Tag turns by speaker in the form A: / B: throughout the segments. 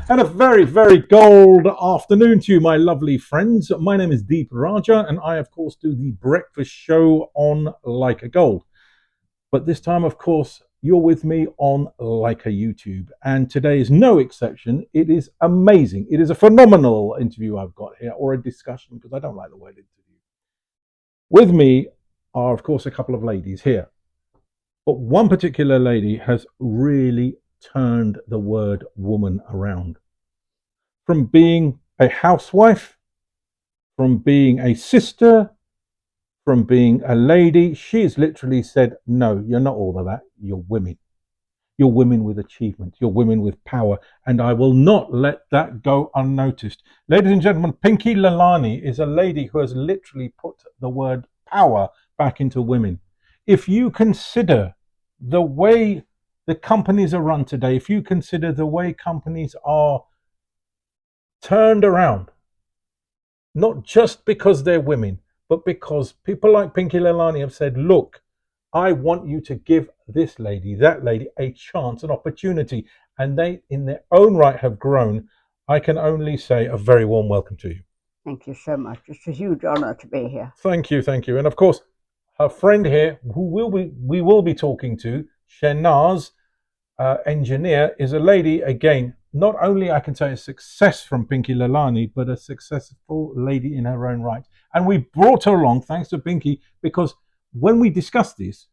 A: And a very, very gold afternoon to you, my lovely friends. My name is Deep Rajah, and I, of course, do the breakfast show on Lyca Gold. But this time, of course, you're with me on Lyca YouTube. And today is no exception. It is amazing. It is a phenomenal interview I've got here, or a discussion, because I don't like the word interview. With me are, of course, a couple of ladies here. But one particular lady has really turned the word woman around. From being a housewife, from being a sister, from being a lady, she has literally said, no, you're not all of that. You're women. You're women with achievement. You're women with power. And I will not let that go unnoticed. Ladies and gentlemen, Pinky Lilani is a lady who has literally put the word power back into women. If you consider the way the companies are run today, if you consider the way companies are turned around, not just because they're women, but because people like Pinky Lilani have said, look, I want you to give this lady, that lady, a chance, an opportunity. And they, in their own right, have grown. I can only say a very warm welcome to you.
B: Thank you so much. It's a huge honor to be here.
A: Thank you, thank you. And of course, her friend here, who we will be talking to, Shernaz Engineer, is a lady, again, not only I can say a success from Pinky Lilani, but a successful lady in her own right. And we brought her along, thanks to Pinky, because when we discuss this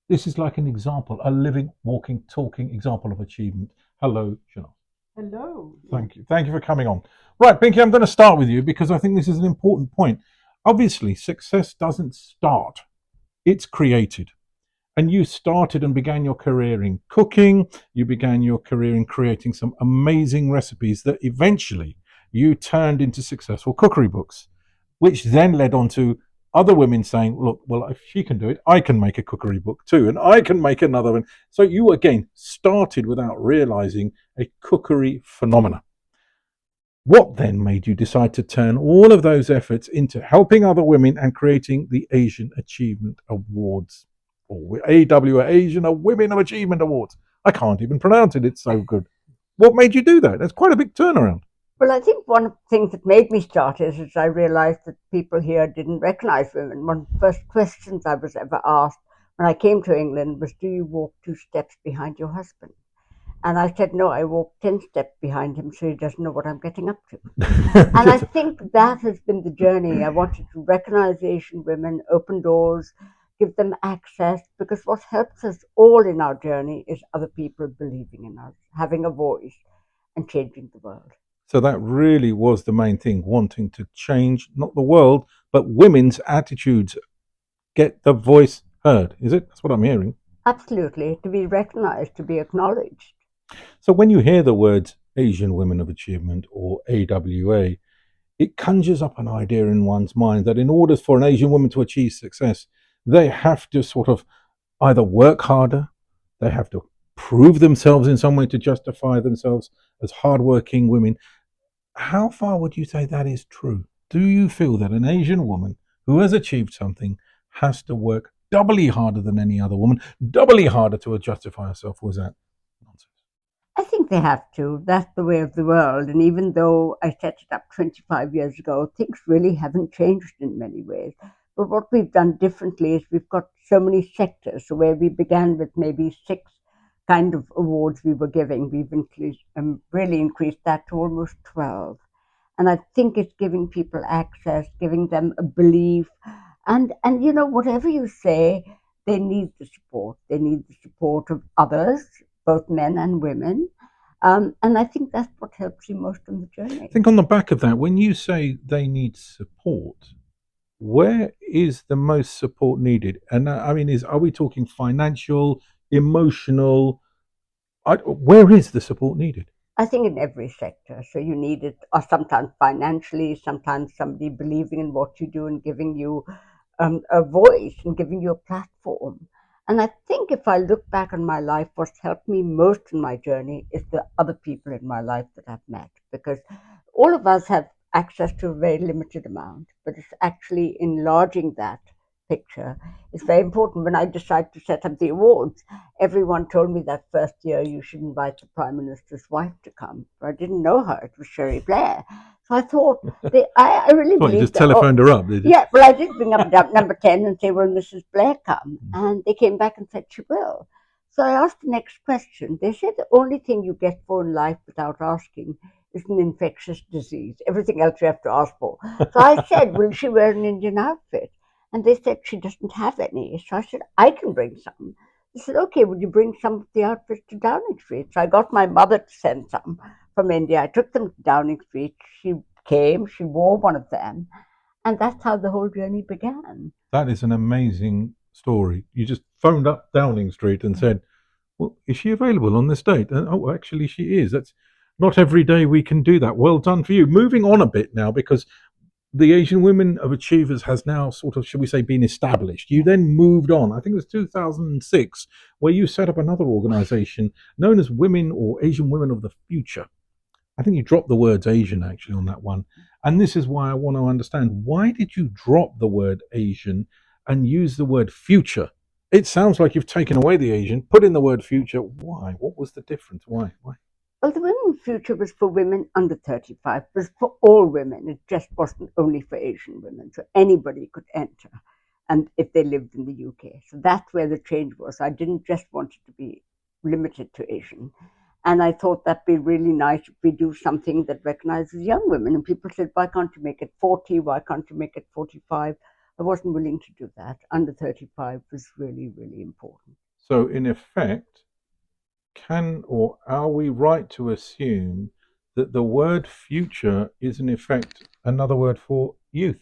A: is like an example, a living, walking, talking example of achievement. Hello, Shernaz.
B: Hello.
A: Thank you. Thank you for coming on. Right, Pinky, I'm going to start with you because I think this is an important point. Obviously, success doesn't start, it's created. And you started and began your career in cooking. You began your career in creating some amazing recipes that eventually you turned into successful cookery books, which then led on to other women saying, look, well, if she can do it, I can make a cookery book too, and I can make another one. So you, again, started without realizing a cookery phenomena. What then made you decide to turn all of those efforts into helping other women and creating the Asian Achievement Awards? Or AW, Asian Women of Achievement Awards. I can't even pronounce it, it's so good. What made you do that? That's quite a big turnaround.
B: Well, I think one of the things that made me start is I realized that people here didn't recognize women. One of the first questions I was ever asked when I came to England was, do you walk 2 steps behind your husband? And I said, no, I walk 10 steps behind him so he doesn't know what I'm getting up to. And I think that has been the journey. I wanted to recognize Asian women, open doors, give them access, because what helps us all in our journey is other people believing in us, having a voice, and changing the world.
A: So that really was the main thing, wanting to change, not the world, but women's attitudes, get the voice heard. Is it? That's what I'm hearing.
B: Absolutely, to be recognized, to be acknowledged.
A: So when you hear the words Asian Women of Achievement or AWA, it conjures up an idea in one's mind that in order for an Asian woman to achieve success, they have to sort of either work harder, they have to prove themselves in some way to justify themselves as hardworking women. How far would you say that is true? Do you feel that an Asian woman who has achieved something has to work doubly harder than any other woman, doubly harder to justify herself? Was that nonsense?
B: I think they have to. That's the way of the world. And even though I set it up 25 years ago, things really haven't changed in many ways. But what we've done differently is we've got so many sectors. So where we began with maybe 6 kind of awards we were giving, we've really increased that to almost 12. And I think it's giving people access, giving them a belief. And you know, whatever you say, they need the support. They need the support of others, both men and women. And I think that's what helps you most on the
A: I
B: journey.
A: think on the back of that, when you say they need support, where is the most support needed? And I mean, are we talking financial, emotional? Where is the support needed?
B: I think in every sector. So you need it, or sometimes financially, sometimes somebody believing in what you do and giving you a voice and giving you a platform. And I think if I look back on my life, what's helped me most in my journey is the other people in my life that I've met, because all of us have access to a very limited amount, but it's actually enlarging that picture is very important. When I decided to set up the awards, everyone told me that first year you should invite the Prime Minister's wife to come. But I didn't know her. It was Sherry Blair. So I thought, I really
A: What, you
B: believe
A: just
B: that.
A: telephoned her up, did you?
B: Yeah, well, I did bring up number 10 and say, will Mrs. Blair come? And they came back and said she will. So I asked the next question. They said the only thing you get for in life without asking is an infectious disease. Everything else you have to ask for. So I said, will she wear an Indian outfit? And they said she doesn't have any. So I said, I can bring some. They said, okay, would you bring some of the outfits to Downing Street? So I got my mother to send some from India. I took them to Downing Street. She came, she wore one of them. And that's how the whole journey began.
A: That is an amazing story. You just phoned up Downing Street and said, well, is she available on this date? And oh, actually, she is. That's not every day we can do that. Well done for you. Moving on a bit now, because the Asian Women of Achievers has now sort of, should we say, been established. You then moved on. I think it was 2006, where you set up another organization known as Women or Asian Women of the Future. I think you dropped the words Asian actually on that one. And this is why I want to understand, why did you drop the word Asian and use the word future? It sounds like you've taken away the Asian, put in the word future. Why? What was the difference? Why?
B: Well, the Women's Future was for women under 35. It was for all women. It just wasn't only for Asian women. So anybody could enter, and if they lived in the UK. So that's where the change was. I didn't just want it to be limited to Asian. And I thought that'd be really nice if we do something that recognizes young women. And people said, why can't you make it 40? Why can't you make it 45? I wasn't willing to do that. Under 35 was really, really important.
A: So, in effect, can or are we right to assume that the word future is in effect another word for youth?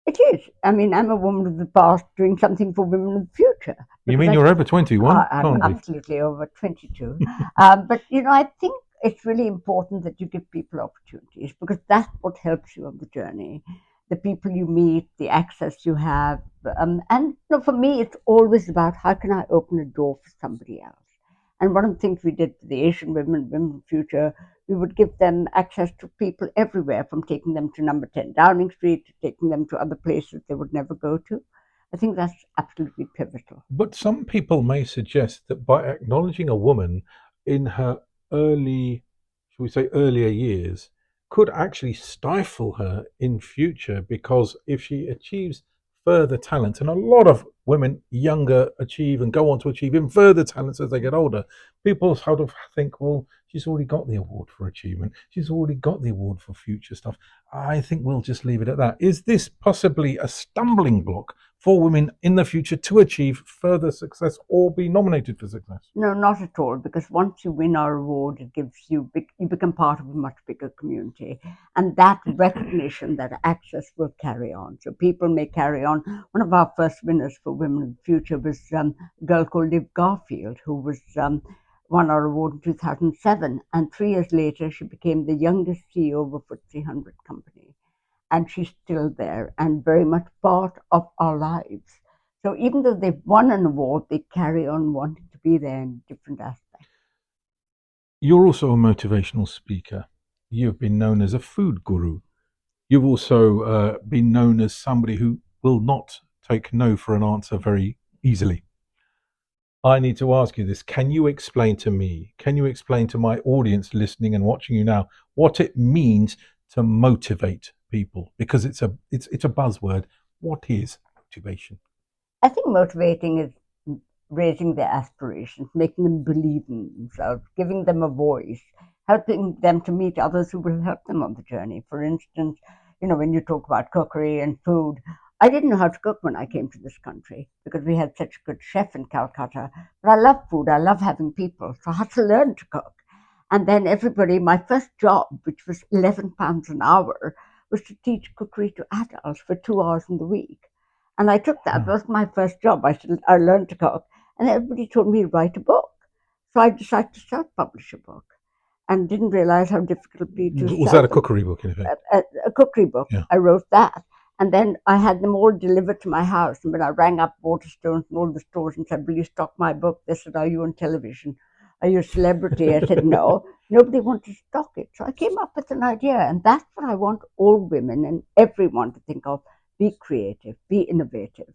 B: It is. I mean, I'm a woman of the past doing something for women of the future.
A: You mean you're over 21?
B: I'm absolutely over 22. But, I think it's really important that you give people opportunities, because that's what helps you on the journey. The people you meet, the access you have. And for me, it's always about how can I open a door for somebody else. And one of the things we did for the Asian Women of the Future, we would give them access to people everywhere, from taking them to number 10 Downing Street to taking them to other places they would never go to. I think that's absolutely pivotal.
A: But some people may suggest that by acknowledging a woman in her early, shall we say, earlier years, could actually stifle her in future, because if she achieves further talents, and a lot of women younger achieve and go on to achieve even further talents as they get older, people sort of think, well, she's already got the award for achievement. She's already got the award for future stuff. I think we'll just leave it at that. Is this possibly a stumbling block for women in the future to achieve further success or be nominated for success?
B: No, not at all, because once you win our award, it gives you become part of a much bigger community, and that recognition, that access will carry on. So people may carry on. One of our first winners for Women of the Future was a girl called Liv Garfield, who was won our award in 2007, and 3 years later she became the youngest CEO of a FTSE 100 company. And she's still there and very much part of our lives. So even though they've won an award, they carry on wanting to be there in different aspects.
A: You're also a motivational speaker. You've been known as a food guru. You've also been known as somebody who will not take no for an answer very easily. I need to ask you this. Can you explain to me, can you explain to my audience listening and watching you now, what it means to motivate people? Because it's a buzzword. What is motivation?
B: I think motivating is raising their aspirations, making them believe in themselves, giving them a voice, helping them to meet others who will help them on the journey. For instance, when you talk about cookery and food, I didn't know how to cook when I came to this country because we had such a good chef in Calcutta. But I love food. I love having people. So I had to learn to cook. And then my first job, which was £11 an hour, was to teach cookery to adults for 2 hours in the week. And I took that. That was my first job. I learned to cook. And everybody told me to write a book. So I decided to self-publish a book, and didn't realize how difficult it would be to
A: Was that a cookery book, in effect?
B: A cookery book. Yeah. I wrote that. And then I had them all delivered to my house. And when I rang up Waterstones and all the stores and said, will you stock my book? They said, are you on television? Are you a celebrity? I said, no. Nobody wanted to stock it. So I came up with an idea. And that's what I want all women and everyone to think of. be creative, be innovative.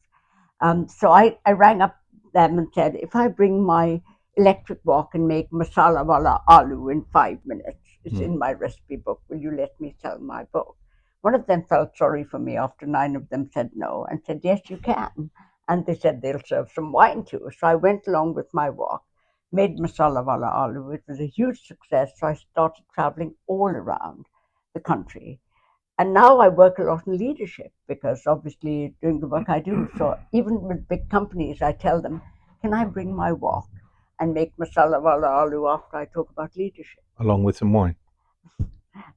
B: So I rang up them and said, if I bring my electric wok and make masala wala aloo in 5 minutes, it's in my recipe book, will you let me sell my book? One of them felt sorry for me after 9 of them said no and said, yes, you can. And they said they'll serve some wine too. So I went along with my wok, made masala wala aloo. It was a huge success. So I started traveling all around the country. And now I work a lot in leadership because obviously doing the work I do. So even with big companies, I tell them, can I bring my wok and make masala wala aloo after I talk about leadership?
A: Along with some wine.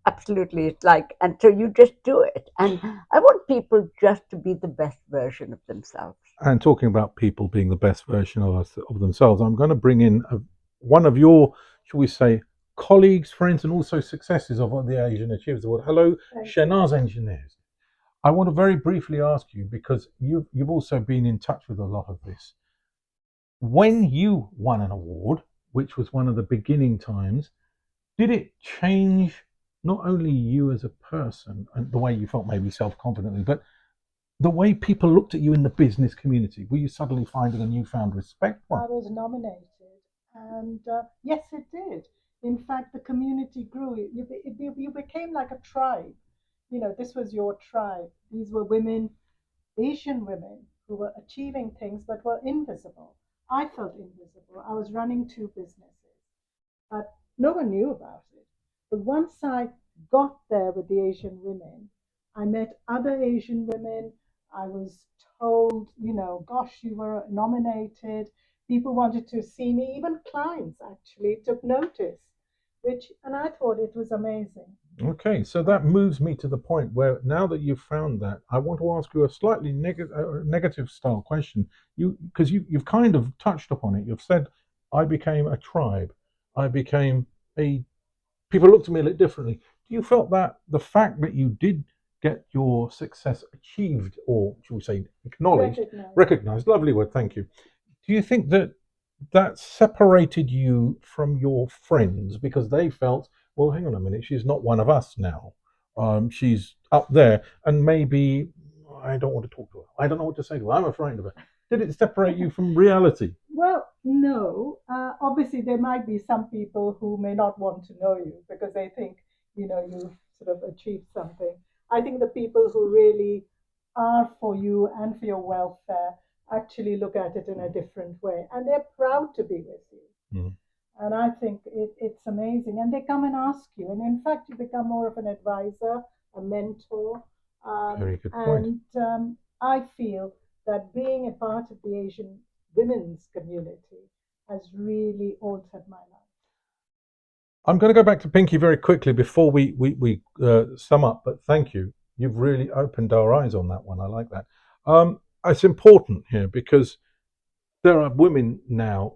B: Absolutely. It's like, and so you just do it. And I want people just to be the best version of themselves.
A: And talking about people being the best version of themselves, I'm going to bring in one of your, shall we say, colleagues, friends, and also successes of the Asian Achievers Award. Hello, Shernaz Engineers. I want to very briefly ask you, because you've also been in touch with a lot of this. When you won an award, which was one of the beginning times, did it change not only you as a person and the way you felt maybe self-confidently, but the way people looked at you in the business community? Were you suddenly finding a newfound respect?
C: I was nominated, and yes, it did. In fact, the community grew. You became like a tribe. You know, this was your tribe. These were women, Asian women, who were achieving things but were invisible. I felt invisible. I was running two businesses, but no one knew about it. But once I got there with the Asian women, I met other Asian women. I was told, you know, gosh, you were nominated. People wanted to see me. Even clients actually took notice, and I thought it was amazing.
A: Okay, so that moves me to the point where now that you've found that, I want to ask you a slightly negative style question. You've kind of touched upon it. You've said, I became a tribe. I became a people looked at me a little differently. Do you felt that the fact that you did get your success achieved, or shall we say acknowledged, recognized, lovely word, thank you. Do you think that that separated you from your friends because they felt, well, hang on a minute, she's not one of us now. She's up there, and maybe I don't want to talk to her. I don't know what to say to her. I'm afraid of her. Did it separate you from reality?
C: Well, no. Obviously, there might be some people who may not want to know you because they think, you know, you've sort of achieved something. I think the people who really are for you and for your welfare actually look at it in a different way, and they're proud to be with you.
A: Mm.
C: And I think it's amazing. And they come and ask you, and in fact, you become more of an advisor, a mentor.
A: Very good point.
C: And I feel that being a part of the Asian women's community has really altered my life.
A: I'm going to go back to Pinky very quickly before we sum up, but thank you. You've really opened our eyes on that one. I like that. It's important here because there are women now,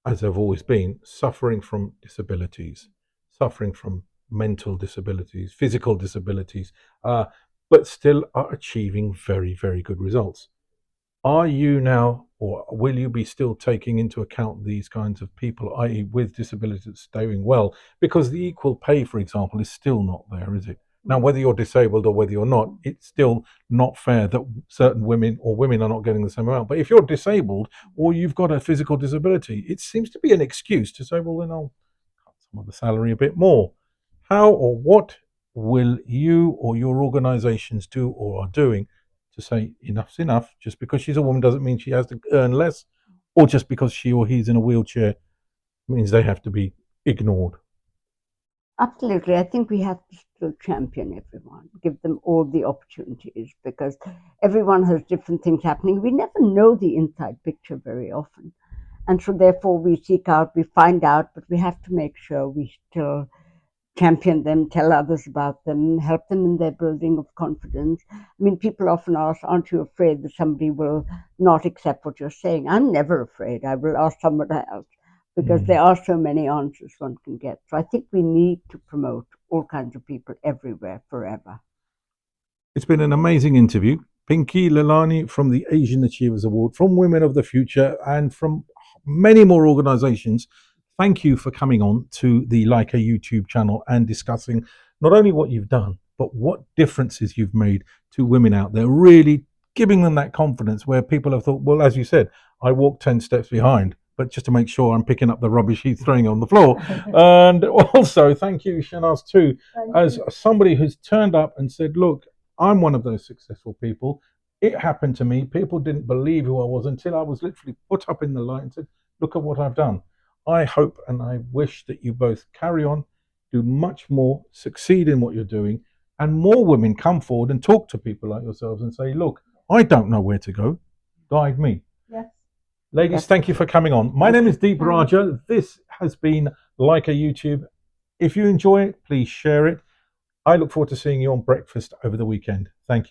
A: as there have always been, suffering from disabilities, suffering from mental disabilities, physical disabilities, but still are achieving very, very good results. Are you now, or will you be still taking into account these kinds of people, i.e., with disabilities that's doing well? Because the equal pay, for example, is still not there, is it? Now, whether you're disabled or whether you're not, it's still not fair that certain women or women are not getting the same amount. But if you're disabled or you've got a physical disability, it seems to be an excuse to say, well, then I'll cut some of the salary a bit more. How or what will you or your organizations do or are doing to say enough's enough? Just because she's a woman doesn't mean she has to earn less, or just because she or he's in a wheelchair means they have to be ignored.
B: Absolutely. I think we have to still champion everyone, give them all the opportunities because everyone has different things happening. We never know the inside picture very often. And so, therefore, we seek out, we find out, but we have to make sure we still champion them, tell others about them, help them in their building of confidence. I mean, people often ask, aren't you afraid that somebody will not accept what you're saying? I'm never afraid. I will ask someone else because there are so many answers one can get. So I think we need to promote all kinds of people everywhere, forever.
A: It's been an amazing interview. Pinky Lilani from the Asian Achievers Award, from Women of the Future, and from many more organizations. Thank you for coming on to the Lyca YouTube channel and discussing not only what you've done, but what differences you've made to women out there, really giving them that confidence where people have thought, well, as you said, I walk 10 steps behind, but just to make sure I'm picking up the rubbish he's throwing on the floor. And also, thank you, Shernaz, too, as somebody who's turned up and said, look, I'm one of those successful people. It happened to me. People didn't believe who I was until I was literally put up in the light and said, look at what I've done. I hope and I wish that you both carry on, do much more, succeed in what you're doing, and more women come forward and talk to people like yourselves and say, look, I don't know where to go. Guide me.
C: Yes.
A: Ladies, thank you for coming on. My name is Deep Rajah. This has been Lyca YouTube. If you enjoy it, please share it. I look forward to seeing you on breakfast over the weekend. Thank you.